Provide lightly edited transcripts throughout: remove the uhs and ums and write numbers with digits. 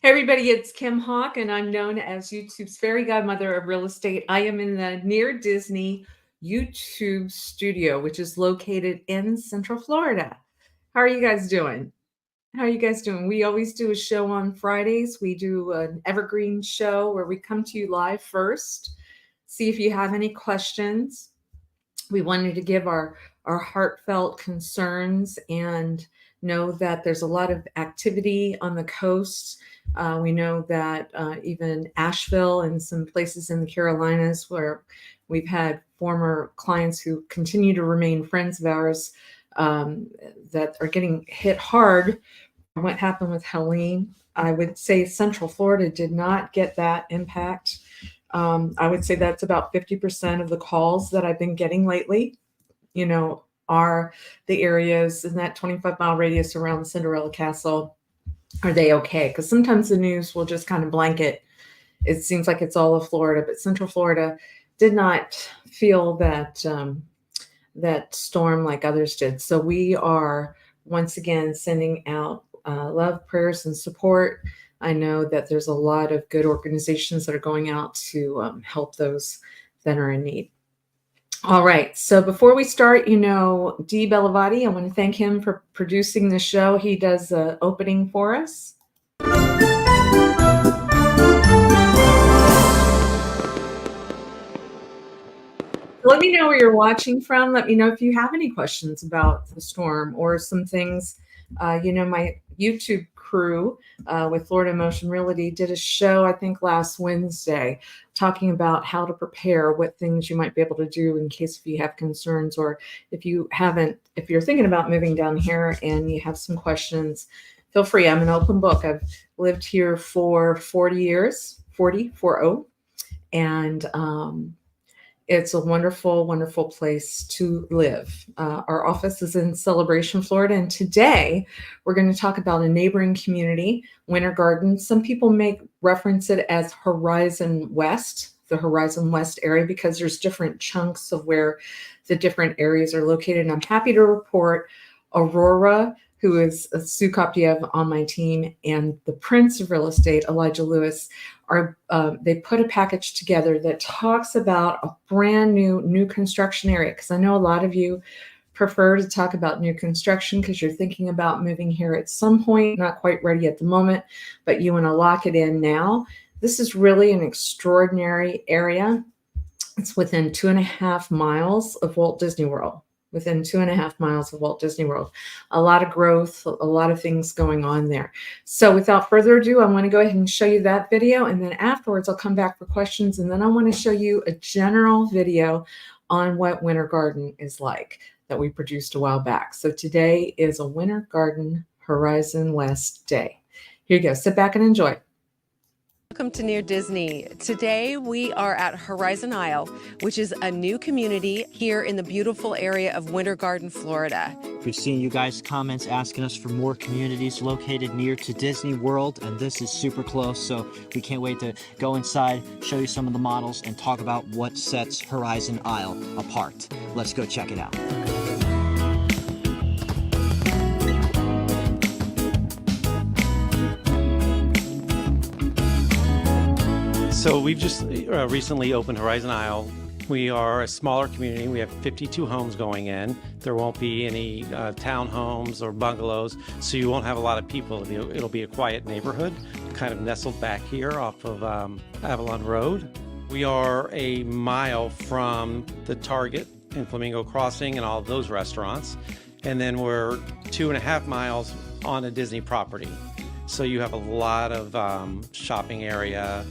Hey everybody, it's Kim Hawk, and I'm known as YouTube's fairy godmother of real estate. I am in the Near Disney YouTube studio, which is located in Central Florida. How are you guys doing? How are you guys doing? We always do a show on Fridays. We do an evergreen show where we come to you live first, see if you have any questions. We wanted to give our heartfelt concerns and know that there's a lot of activity on the coast. We know that even Asheville and some places in the Carolinas where we've had former clients who continue to remain friends of ours that are getting hit hard from what happened with Helene. I would say Central Florida did not get that impact. I would say that's about 50% of the calls that I've been getting lately, are the areas in that 25-mile radius around Cinderella Castle. Are they okay? Because sometimes the news will just kind of blanket. It seems like it's all of Florida, but Central Florida did not feel that storm like others did. So we are once again sending out love, prayers, and support. I know that there's a lot of good organizations that are going out to help those that are in need. All right. So before we start, Dee Bellavati, I want to thank him for producing the show. He does the opening for us. Let me know where you're watching from. Let me know if you have any questions about the storm or some things. My YouTube crew with Florida Motion Realty did a show, I think last Wednesday, talking about how to prepare, what things you might be able to do in case if you have concerns, or if you're thinking about moving down here and you have some questions, feel free. I'm an open book. I've lived here for 40 years, 40. And it's a wonderful, wonderful place to live. Our office is in Celebration, Florida, and today we're going to talk about a neighboring community, Winter Garden. Some people may reference it as Horizon West, the Horizon West area, because there's different chunks of where the different areas are located. And I'm happy to report Aurora, who is Sue Koptieff on my team, and the Prince of Real Estate, Elijah Lewis, they put a package together that talks about a brand new construction area. Because I know a lot of you prefer to talk about new construction because you're thinking about moving here at some point, not quite ready at the moment, but you want to lock it in now. This is really an extraordinary area. It's within 2.5 miles of Walt Disney World. Within 2.5 miles of Walt Disney World. A lot of growth, a lot of things going on there. So without further ado, I want to go ahead and show you that video. And then afterwards, I'll come back for questions. And then I want to show you a general video on what Winter Garden is like that we produced a while back. So today is a Winter Garden Horizon West day. Here you go. Sit back and enjoy. Welcome to Near Disney. Today we are at Horizon Isle, which is a new community here in the beautiful area of Winter Garden, Florida. We've seen you guys' comments asking us for more communities located near to Disney World, and this is super close, so we can't wait to go inside, show you some of the models, and talk about what sets Horizon Isle apart. Let's go check it out. So we've just recently opened Horizon Isle. We are a smaller community. We have 52 homes going in. There won't be any townhomes or bungalows, so you won't have a lot of people. It'll be a quiet neighborhood, kind of nestled back here off of Avalon Road. We are a mile from the Target and Flamingo Crossing and all of those restaurants. And then we're 2.5 miles on a Disney property. So you have a lot of shopping area,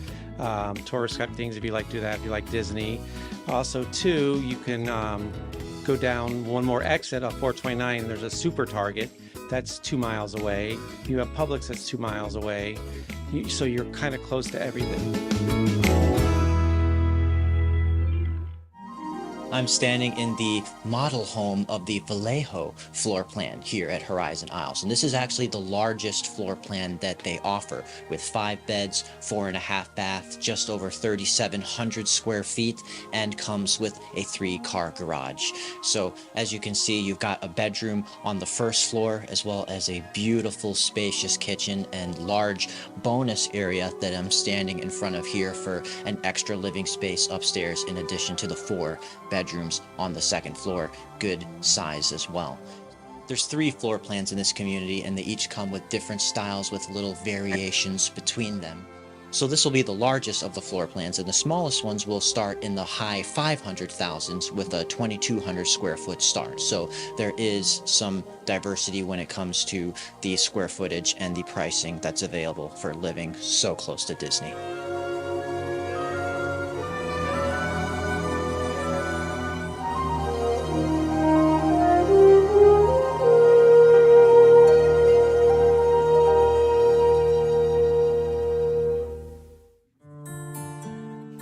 tourist type things if you like to do that, if you like Disney. Also, too, you can go down one more exit off 429. There's a super Target that's 2 miles away. You have Publix that's 2 miles away. So you're kind of close to everything. I'm standing in the model home of the Vallejo floor plan here at Horizon Isles. And this is actually the largest floor plan that they offer, with 5 beds, 4.5 baths, just over 3,700 square feet, and comes with a 3-car garage. So as you can see, you've got a bedroom on the first floor, as well as a beautiful spacious kitchen and large bonus area that I'm standing in front of here for an extra living space upstairs, in addition to the 4 bedrooms on the second floor, good size as well. There's 3 floor plans in this community, and they each come with different styles with little variations between them. So this will be the largest of the floor plans, and the smallest ones will start in the high 500,000s with a 2,200 square foot start. So there is some diversity when it comes to the square footage and the pricing that's available for living so close to Disney.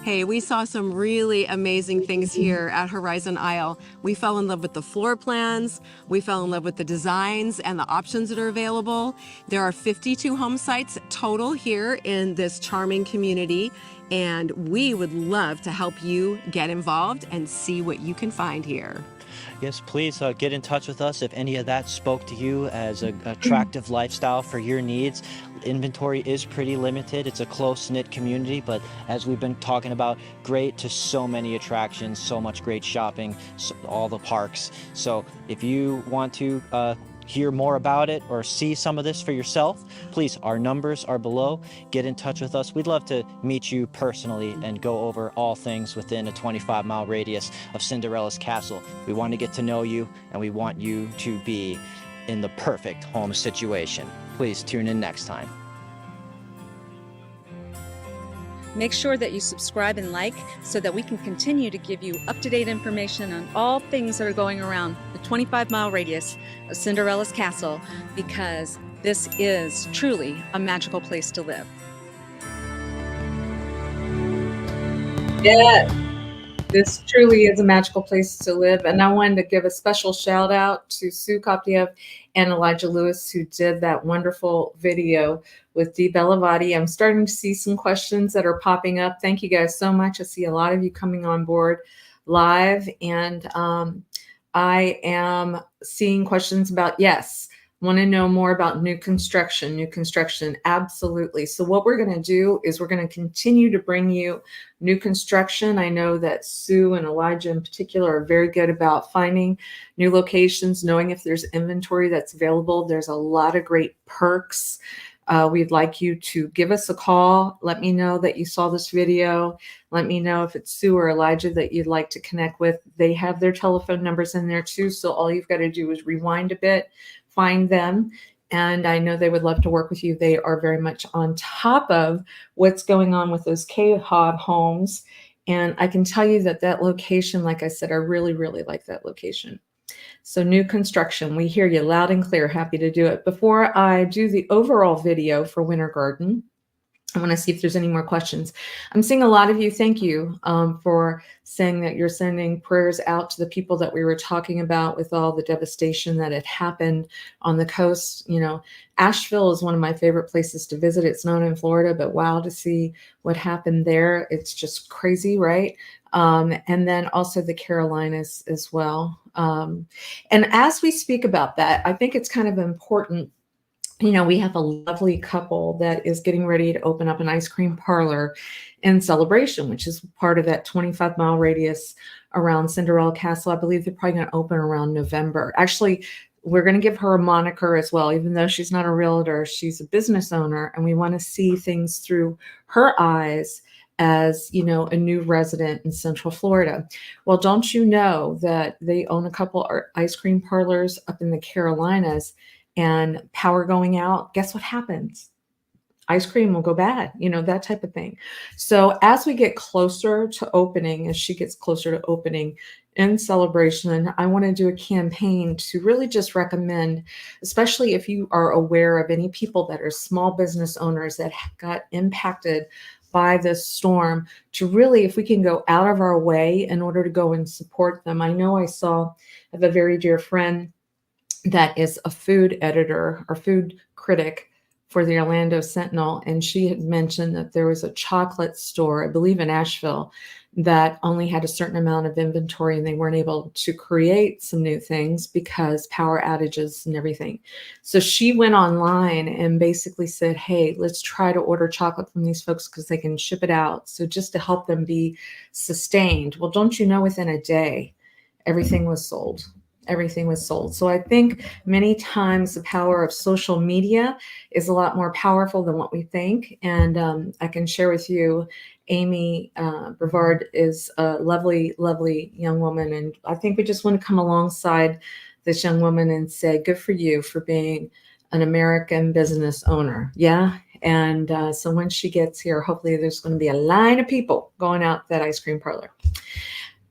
Hey, we saw some really amazing things here at Horizon Isle. We fell in love with the floor plans, we fell in love with the designs and the options that are available. There are 52 home sites total here in this charming community, and we would love to help you get involved and see what you can find here. Yes, please get in touch with us if any of that spoke to you as an attractive lifestyle for your needs. Inventory is pretty limited. It's a close-knit community, but as we've been talking about, great to so many attractions, so much great shopping, all the parks. So if you want to hear more about it or see some of this for yourself, please, our numbers are below. Get in touch with us. We'd love to meet you personally and go over all things within a 25-mile radius of Cinderella's castle. We want to get to know you, and we want you to be in the perfect home situation. Please tune in next time. Make sure that you subscribe and like so that we can continue to give you up-to-date information on all things that are going around the 25-mile radius of Cinderella's castle, because this is truly a magical place to live. Yeah, this truly is a magical place to live. And I wanted to give a special shout out to Sue Koptieff and Elijah Lewis, who did that wonderful video with Dee Bellavati. I'm starting to see some questions that are popping up. Thank you guys so much. I see a lot of you coming on board live, and I am seeing questions about, yes, want to know more about new construction, absolutely. So what we're going to do is we're going to continue to bring you new construction. I know that Sue and Elijah in particular are very good about finding new locations, knowing if there's inventory that's available. There's a lot of great perks. We'd like you to give us a call. Let me know that you saw this video. Let me know if it's Sue or Elijah that you'd like to connect with. They have their telephone numbers in there too. So all you've got to do is rewind a bit, find them. And I know they would love to work with you. They are very much on top of what's going on with those KHOV homes. And I can tell you that that location, like I said, I really, really like that location. So new construction, we hear you loud and clear. Happy to do it. Before I do the overall video for Winter Garden, I want to see if there's any more questions. I'm seeing a lot of you. Thank you for saying that you're sending prayers out to the people that we were talking about with all the devastation that had happened on the coast. You know, Asheville is one of my favorite places to visit. It's not in Florida, but wow, to see what happened there. It's just crazy, right? And then also the Carolinas as well. And as we speak about that, I think it's kind of important. You know, we have a lovely couple that is getting ready to open up an ice cream parlor in Celebration, which is part of that 25-mile radius around Cinderella Castle. I believe they're probably going to open around November. Actually, we're going to give her a moniker as well. Even though she's not a realtor, she's a business owner, and we want to see things through her eyes as, you know, a new resident in Central Florida. Well, don't you know that they own a couple of ice cream parlors up in the Carolinas, and power going out, guess what happens? Ice cream will go bad, you know, that type of thing. So as we get closer to opening, as she gets closer to opening in Celebration, I want to do a campaign to really just recommend, especially if you are aware of any people that are small business owners that got impacted by this storm to really, if we can go out of our way in order to go and support them. I know I have a very dear friend that is a food editor or food critic for the Orlando Sentinel, and she had mentioned that there was a chocolate store, I believe in Asheville, that only had a certain amount of inventory, and they weren't able to create some new things because power outages and everything. So she went online and basically said, hey, let's try to order chocolate from these folks because they can ship it out. So just to help them be sustained. Well, don't you know, within a day, everything was sold. Everything was sold. So I think many times the power of social media is a lot more powerful than what we think. And I can share with you, Amy Brevard is a lovely, lovely young woman. And I think we just want to come alongside this young woman and say, good for you for being an American business owner. Yeah. And so when she gets here, hopefully there's going to be a line of people going out that ice cream parlor.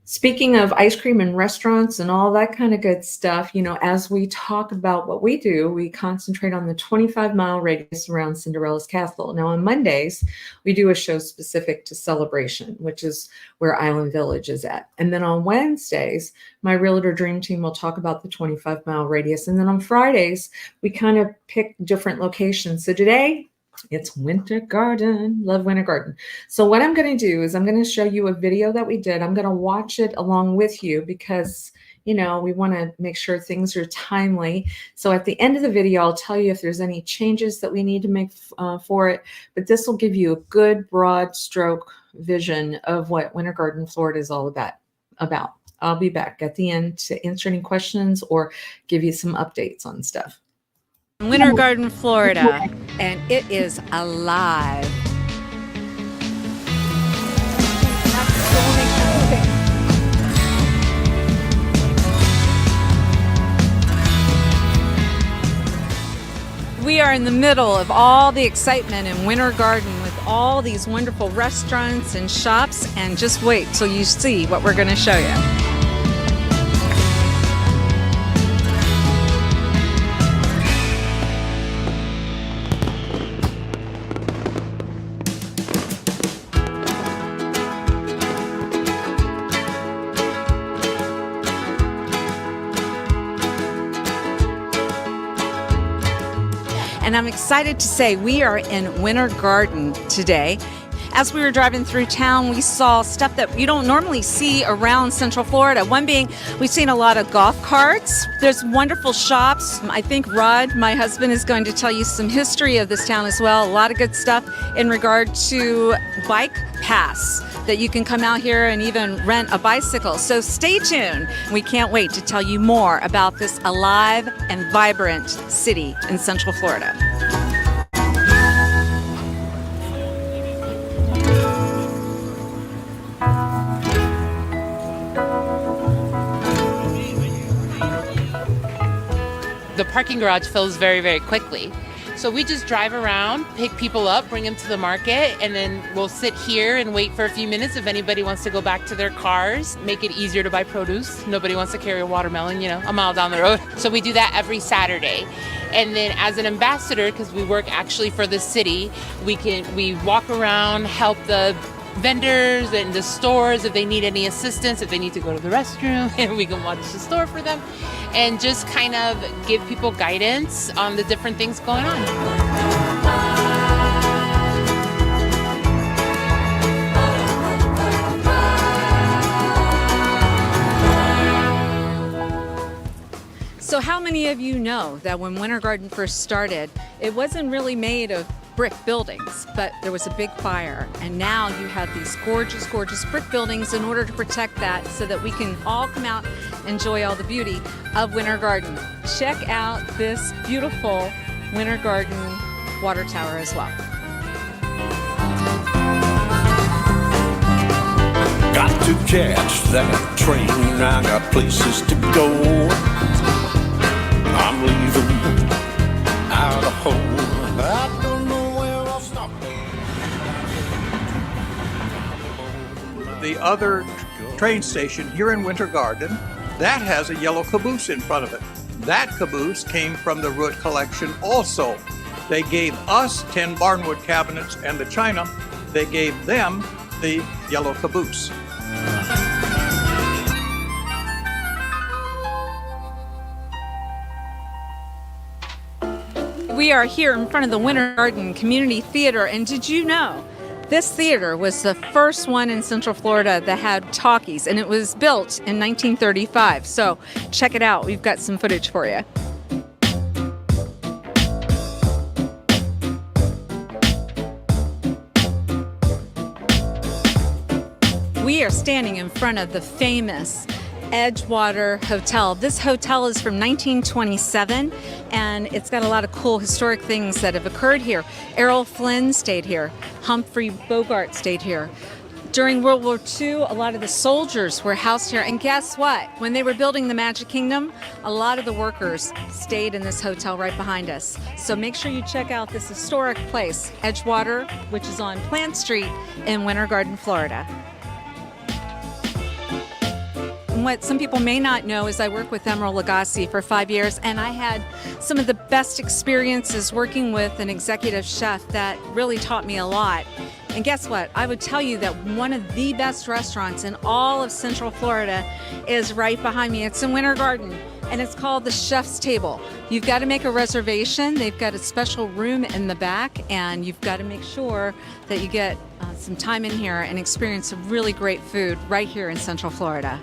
Speaking of ice cream and restaurants and all that kind of good stuff, you know, as we talk about what we do, we concentrate on the 25-mile radius around Cinderella's Castle. Now, on Mondays, we do a show specific to Celebration, which is where Island Village is at. And then on Wednesdays, my Realtor Dream Team will talk about the 25-mile radius. And then on Fridays, we kind of pick different locations. So today, it's Winter Garden. Love Winter Garden. So what I'm going to do is I'm going to show you a video that we did. I'm going to watch it along with you because, you know, we want to make sure things are timely. So at the end of the video, I'll tell you if there's any changes that we need to make for it. But this will give you a good broad stroke vision of what Winter Garden, Florida is all about. I'll be back at the end to answer any questions or give you some updates on stuff. Winter Garden, Florida, and it is alive. We are in the middle of all the excitement in Winter Garden with all these wonderful restaurants and shops, and just wait till you see what we're going to show you. And I'm excited to say we are in Winter Garden today. As we were driving through town, we saw stuff that you don't normally see around Central Florida. One being, we've seen a lot of golf carts. There's wonderful shops. I think Rod, my husband, is going to tell you some history of this town as well. A lot of good stuff in regard to bike paths that you can come out here and even rent a bicycle. So stay tuned. We can't wait to tell you more about this alive and vibrant city in Central Florida. The parking garage fills very, very quickly. So we just drive around, pick people up, bring them to the market, and then we'll sit here and wait for a few minutes if anybody wants to go back to their cars, make it easier to buy produce. Nobody wants to carry a watermelon, you know, a mile down the road. So we do that every Saturday. And then as an ambassador, because we work actually for the city, we walk around, help the vendors and the stores if they need any assistance, if they need to go to the restroom, and we can watch the store for them, and just kind of give people guidance on the different things going on. So how many of you know that when Winter Garden first started, it wasn't really made of brick buildings, but there was a big fire, and now you have these gorgeous, gorgeous brick buildings in order to protect that so that we can all come out and enjoy all the beauty of Winter Garden. Check out this beautiful Winter Garden water tower as well. Got to catch that train, I got places to go. I'm leaving Idaho. I don't know where I'll stop. The other train station here in Winter Garden, that has a yellow caboose in front of it. That caboose came from the Root collection also. They gave us 10 barnwood cabinets and the china, they gave them the yellow caboose. We are here in front of the Winter Garden Community Theater, and did you know this theater was the first one in Central Florida that had talkies, and it was built in 1935. So check it out. We've got some footage for you. We are standing in front of the famous Edgewater Hotel. This hotel is from 1927, and it's got a lot of cool historic things that have occurred here. Errol Flynn stayed here. Humphrey Bogart stayed here. During World War II, a lot of the soldiers were housed here. And guess what? When they were building the Magic Kingdom, a lot of the workers stayed in this hotel right behind us. So make sure you check out this historic place, Edgewater, which is on Plant Street in Winter Garden, Florida. And what some people may not know is I worked with Emeril Lagasse for 5 years, and I had some of the best experiences working with an executive chef that really taught me a lot. And guess what? I would tell you that one of the best restaurants in all of Central Florida is right behind me. It's in Winter Garden, and it's called the Chef's Table. You've got to make a reservation. They've got a special room in the back, and you've got to make sure that you get some time in here and experience some really great food right here in Central Florida.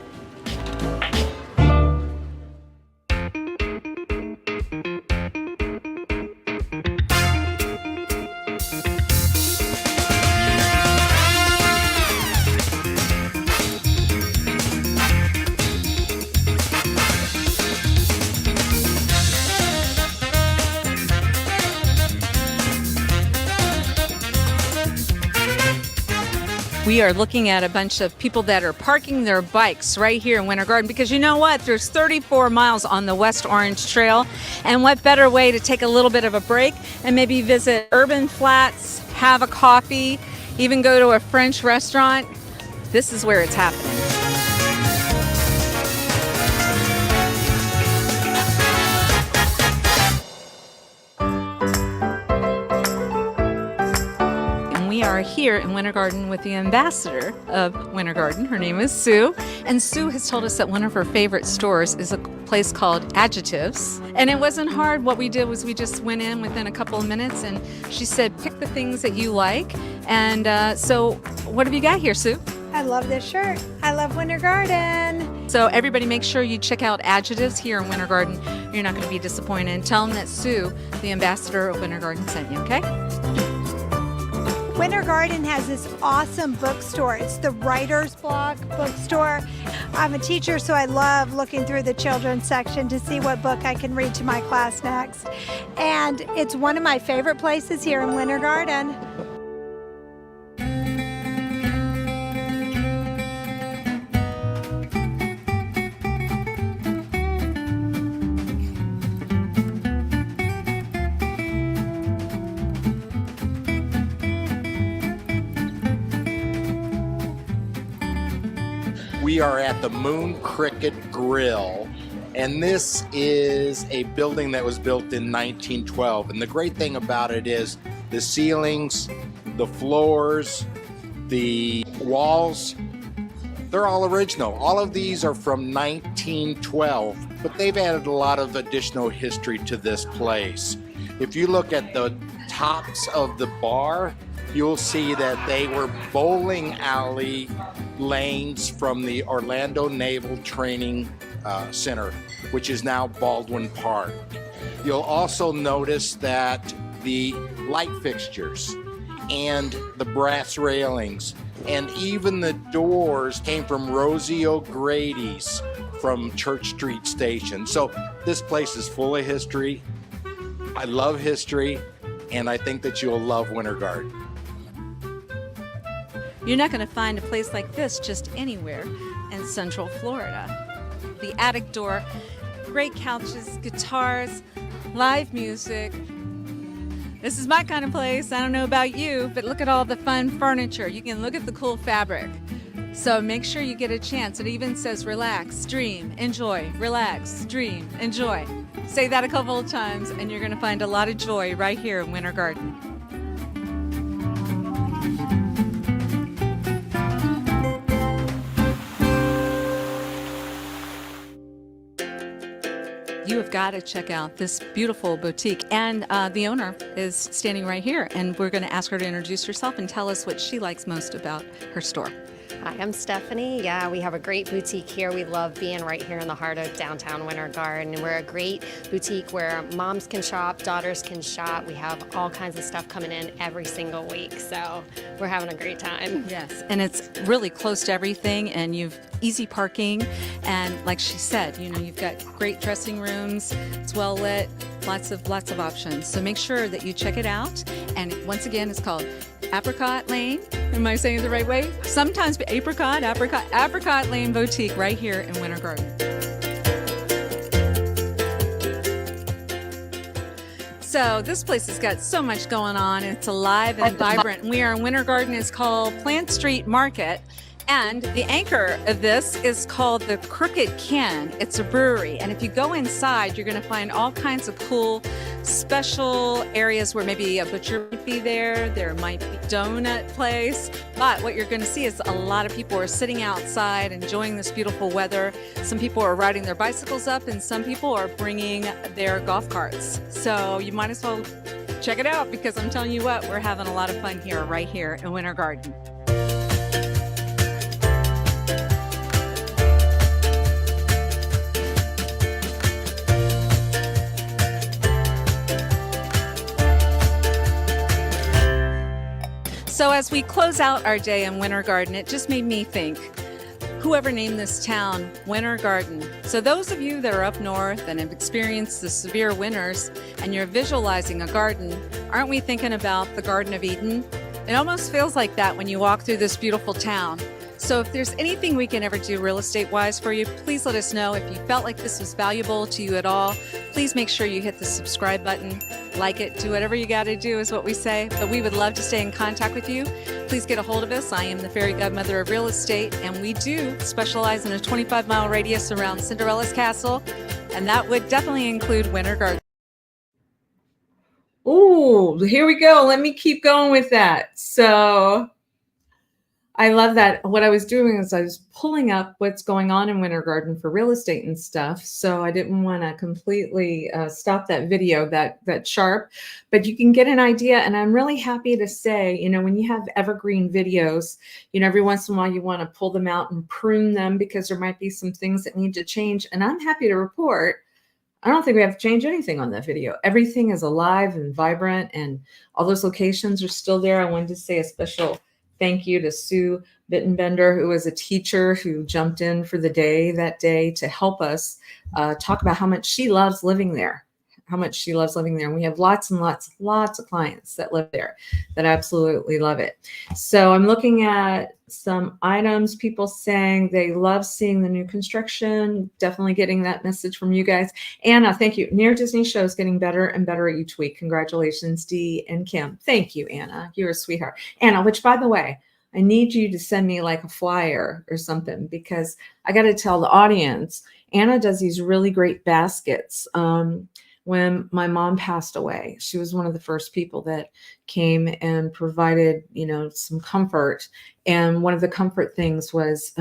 We are looking at a bunch of people that are parking their bikes right here in Winter Garden, because you know what? There's 34 miles on the West Orange Trail, and what better way to take a little bit of a break and maybe visit urban flats, have a coffee, even go to a French restaurant. This is where it's happening. We are here in Winter Garden with the ambassador of Winter Garden. Her name is Sue. And Sue has told us that one of her favorite stores is a place called Adjectives. And it wasn't hard. What we did was we just went in within a couple of minutes, and she said, pick the things that you like. And so what have you got here, Sue? I love this shirt. I love Winter Garden. So everybody make sure you check out Adjectives here in Winter Garden. You're not going to be disappointed. Tell them that Sue, the ambassador of Winter Garden, sent you, okay? Winter Garden has this awesome bookstore. It's the Writer's Block bookstore. I'm a teacher, so I love looking through the children's section to see what book I can read to my class next. And it's one of my favorite places here in Winter Garden. We are at the Moon Cricket Grill, and this is a building that was built in 1912. And the great thing about it is the ceilings, the floors, the walls, they're all original. All of these are from 1912, but they've added a lot of additional history to this place. If you look at the tops of the bar, you'll see that they were bowling alley lanes from the Orlando Naval Training Center, which is now Baldwin Park. You'll also notice that the light fixtures and the brass railings and even the doors came from Rosie O'Grady's from Church Street Station. So this place is full of history. I love history, and I think that you'll love Winter Garden. You're not going to find a place like this just anywhere in Central Florida. The attic door, great couches, guitars, live music. This is my kind of place. I don't know about you, but look at all the fun furniture. You can look at the cool fabric. So make sure you get a chance. It even says relax, dream, enjoy, relax, dream, enjoy. Say that a couple of times and you're going to find a lot of joy right here in Winter Garden. got to check out this beautiful boutique. And the owner is standing right here, and we're going to ask her to introduce herself and tell us what she likes most about her store. Hi, I'm Stephanie. Yeah, we have a great boutique here. We love being right here in the heart of downtown Winter Garden. We're a great boutique where moms can shop, daughters can shop. We have all kinds of stuff coming in every single week, so we're having a great time. Yes, and it's really close to everything, and you've easy parking, and like she said, you know, you've got great dressing rooms. It's well lit, lots of options. So make sure that you check it out. And once again, it's called Apricot Lane. Am I saying it the right way? Sometimes Apricot Lane Boutique right here in Winter Garden. So this place has got so much going on. It's alive and vibrant. We are in Winter Garden. It's called Plant Street Market. And the anchor of this is called the Crooked Can. It's a brewery. And if you go inside, you're going to find all kinds of cool special areas where maybe a butcher might be there. There might be a donut place. But what you're going to see is a lot of people are sitting outside enjoying this beautiful weather. Some people are riding their bicycles up, and some people are bringing their golf carts. So you might as well check it out, because I'm telling you what, we're having a lot of fun here, right here in Winter Garden. So as we close out our day in Winter Garden, it just made me think, whoever named this town Winter Garden. So those of you that are up north and have experienced the severe winters and you're visualizing a garden, aren't we thinking about the Garden of Eden? It almost feels like that when you walk through this beautiful town. So if there's anything we can ever do real estate-wise for you, please let us know. If you felt like this was valuable to you at all, please make sure you hit the subscribe button, like it, do whatever you got to do is what we say. But we would love to stay in contact with you. Please get a hold of us. I am the fairy godmother of real estate, and we do specialize in a 25-mile radius around Cinderella's castle, and that would definitely include Winter Garden. Oh, here we go. Let me keep going with that. So I love that. What I was doing is I was pulling up what's going on in Winter Garden for real estate and stuff. So I didn't want to completely stop that video that sharp, but you can get an idea. And I'm really happy to say, you know, when you have evergreen videos, you know, every once in a while you want to pull them out and prune them because there might be some things that need to change. And I'm happy to report, I don't think we have to change anything on that video. Everything is alive and vibrant, and all those locations are still there. I wanted to say a special thank you to Sue Bittenbender, who was a teacher who jumped in for the day that day to help us talk about how much she loves living there, And we have lots and lots of clients that live there that absolutely love it. So I'm looking at some items, people saying they love seeing the new construction, definitely getting that message from you guys. Anna, thank you. Near Disney show is getting better and better each week. Congratulations, Dee and Kim. Thank you, Anna. You're a sweetheart. Anna, which by the way, I need you to send me like a flyer or something, because I got to tell the audience, Anna does these really great baskets. When my mom passed away, she was one of the first people that came and provided, you know, some comfort. And one of the comfort things was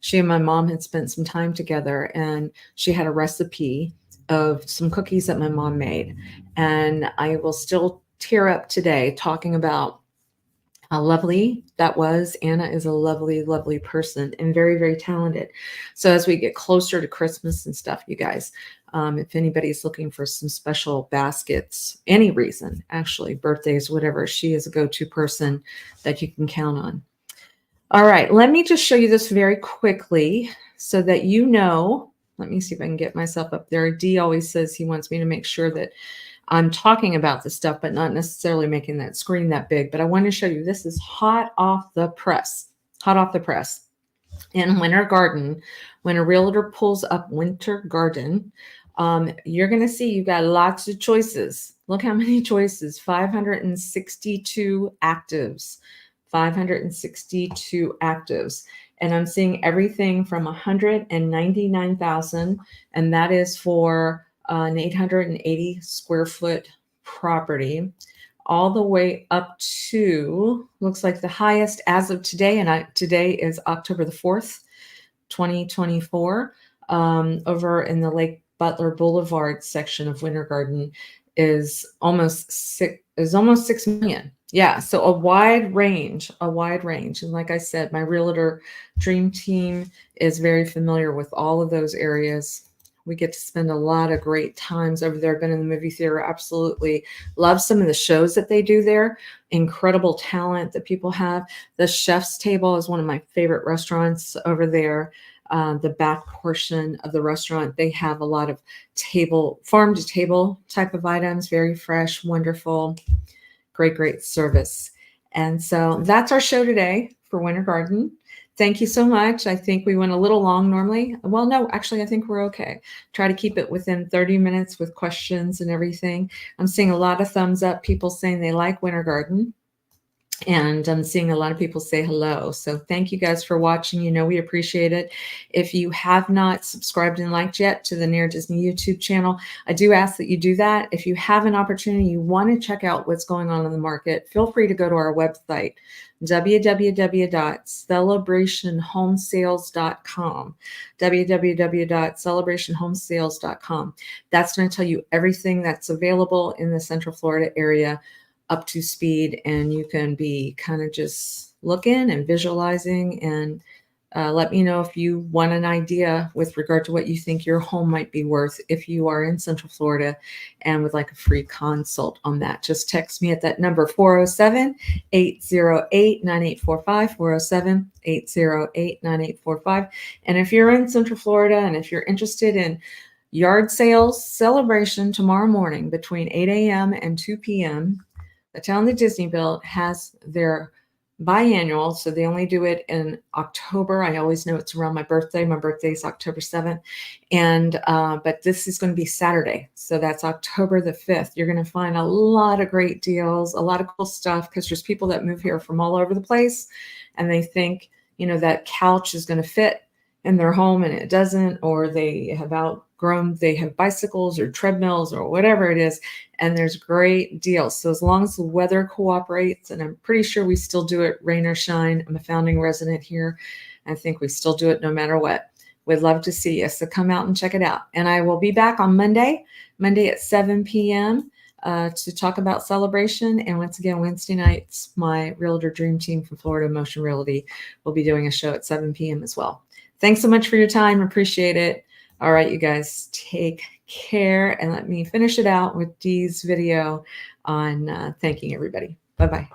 she and my mom had spent some time together, and she had a recipe of some cookies that my mom made. And I will still tear up today talking about how lovely that was. Anna is a lovely, lovely person and very, very talented. So as we get closer to Christmas and stuff, you guys, if anybody's looking for some special baskets, any reason, actually, birthdays, whatever, she is a go-to person that you can count on. All right, let me just show you this very quickly so that you know. Let me see if I can get myself up there. Dee always says he wants me to make sure that I'm talking about the stuff, but not necessarily making that screen that big. But I want to show you, this is hot off the press. In Winter Garden, when a realtor pulls up Winter Garden, you're going to see you've got lots of choices. Look how many choices, 562 actives, 562 actives. And I'm seeing everything from 199,000, and that is for an 880 square foot property, all the way up to, looks like the highest as of today, and today is October the 4th, 2024, over in the Lake Butler Boulevard section of Winter Garden is almost 6 million. Yeah, so a wide range. And like I said, my realtor dream team is very familiar with all of those areas. We get to spend a lot of great times over there. Been in the movie theater, absolutely love some of the shows that they do there. Incredible talent that people have. The Chef's Table is one of my favorite restaurants over there. The back portion of the restaurant, they have a lot of farm to table type of items, very fresh, wonderful, great service. And so that's our show today for Winter Garden. Thank you so much. I think we went a little long normally. Well, no, actually, I think we're okay. Try to keep it within 30 minutes with questions and everything. I'm seeing a lot of thumbs up, people saying they like Winter Garden. And I'm seeing a lot of people say hello. So thank you guys for watching. You know, we appreciate it. If you have not subscribed and liked yet to the Near Disney YouTube channel, I do ask that you do that. If you have an opportunity, you want to check out what's going on in the market, feel free to go to our website, www.celebrationhomesales.com, www.celebrationhomesales.com. That's going to tell you everything that's available in the Central Florida area up to speed, and you can be kind of just looking and visualizing, and let me know if you want an idea with regard to what you think your home might be worth if you are in Central Florida and would like a free consult on that. Just text me at that number, 407-808-9845, 407-808-9845. And if you're in Central Florida and if you're interested in yard sales celebration tomorrow morning between 8 a.m. and 2 p.m., the town that Disney built has their biannual, so they only do it in October. I always know it's around my birthday. My birthday is October 7th. And but this is going to be Saturday. So that's October the 5th. You're going to find a lot of great deals, a lot of cool stuff, because there's people that move here from all over the place and they think, you know, that couch is going to fit in their home and it doesn't, or they have they have bicycles or treadmills or whatever it is, and there's great deals. So as long as the weather cooperates, and I'm pretty sure we still do it rain or shine. I'm a founding resident here. I think we still do it no matter what. We'd love to see you. So come out and check it out. And I will be back on Monday at 7 p.m. To talk about celebration. And once again, Wednesday nights, my Realtor Dream Team from Florida Motion Realty will be doing a show at 7 p.m. as well. Thanks so much for your time. Appreciate it. All right, you guys, take care. And let me finish it out with Dee's video on thanking everybody. Bye-bye.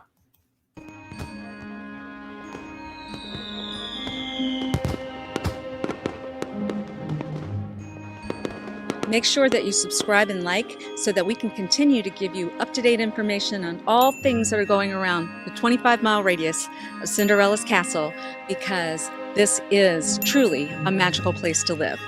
Make sure that you subscribe and like so that we can continue to give you up-to-date information on all things that are going around the 25-mile radius of Cinderella's castle, because this is truly a magical place to live.